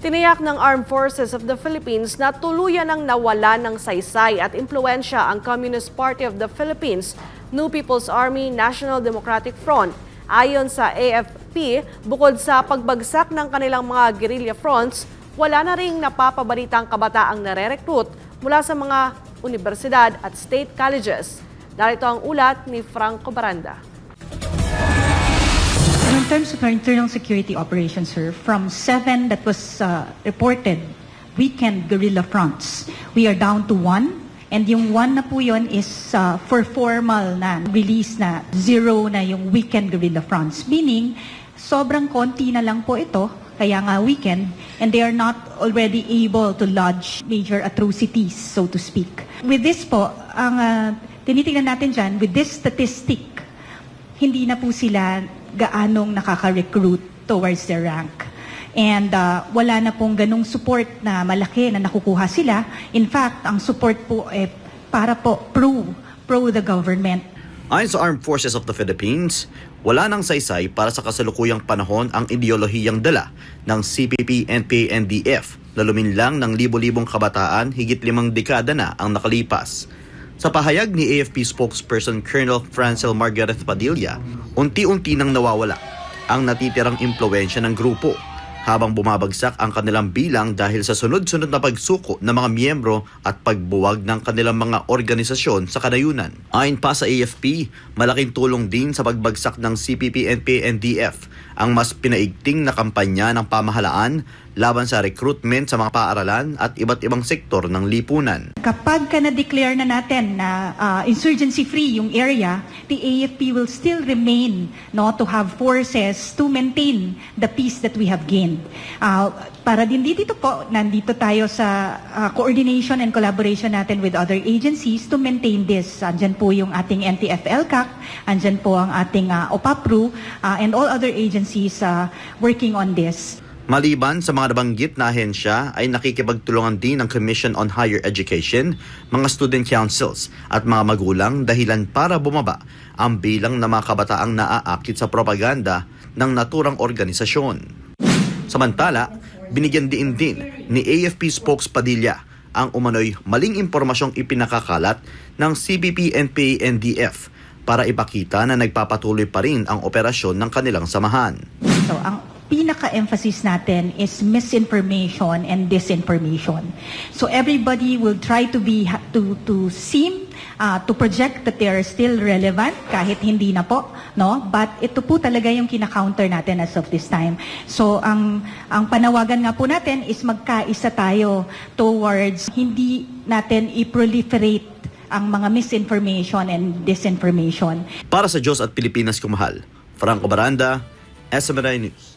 Tiniyak ng Armed Forces of the Philippines na tuluyan ang nawala ng saysay at impluensya ang Communist Party of the Philippines, New People's Army, National Democratic Front. Ayon sa AFP, bukod sa pagbagsak ng kanilang mga guerrilla fronts, wala na ring napapabalitang kabataang nare-recruit mula sa mga universidad at state colleges. Narito ang ulat ni Franco Baranda. In terms of our internal security operations, sir, from 7 that was reported weekend guerrilla fronts, we are down to 1. And yung 1 na po yun is for formal na release na 0 na yung weekend guerrilla fronts. Meaning, sobrang konti na lang po ito, kaya nga weekend, and they are not already able to lodge major atrocities, so to speak. With this po, ang tinitingnan natin dyan, with this statistic, hindi na po sila gaanong nakaka-recruit towards their rank. And wala na pong ganong support na malaki na nakukuha sila. In fact, ang support po para po pro the government. Ayon sa Armed Forces of the Philippines, wala nang saysay para sa kasalukuyang panahon ang ideolohiyang dala ng CPP-NPA-NDF na luminlang ng libo-libong kabataan higit 5 dekada na ang nakalipas. Sa pahayag ni AFP spokesperson Colonel Francel Margareth Padilla, unti-unti nang nawawala ang natitirang impluwensya ng grupo habang bumabagsak ang kanilang bilang dahil sa sunod-sunod na pagsuko ng mga miyembro at pagbuwag ng kanilang mga organisasyon sa kanayunan. Ayon pa sa AFP, malaking tulong din sa pagbagsak ng CPP-NPA-NDF ang mas pinaigting na kampanya ng pamahalaan laban sa recruitment sa mga paaralan at iba't ibang sektor ng lipunan. Kapag ka na-declare na natin na insurgency-free yung area, the AFP will still remain to have forces to maintain the peace that we have gained. Para din dito po, nandito tayo sa coordination and collaboration natin with other agencies to maintain this. Andyan po yung ating NTF-ELCAC, andyan po ang ating OPAPRU, and all other agencies working on this. Maliban sa mga nabanggit na ahensya ay nakikipagtulungan din ng Commission on Higher Education, mga student councils at mga magulang dahilan para bumaba ang bilang ng mga kabataang naaakit sa propaganda ng naturang organisasyon. Samantala, binigyan din ni AFP spokespadilla ang umano'y maling impormasyong ipinakakalat ng CPP-NPA-NDF para ipakita na nagpapatuloy pa rin ang operasyon ng kanilang samahan. So, ang pinaka-emphasis natin is misinformation and disinformation. So everybody will try to seem to project that they are still relevant kahit hindi na po, no? But ito po talaga yung kina-counter natin as of this time. So ang panawagan nga po natin is magkaisa tayo towards hindi natin i-proliferate ang mga misinformation and disinformation. Para sa Diyos at Pilipinas kumahal, Franco Baranda, SMNI News.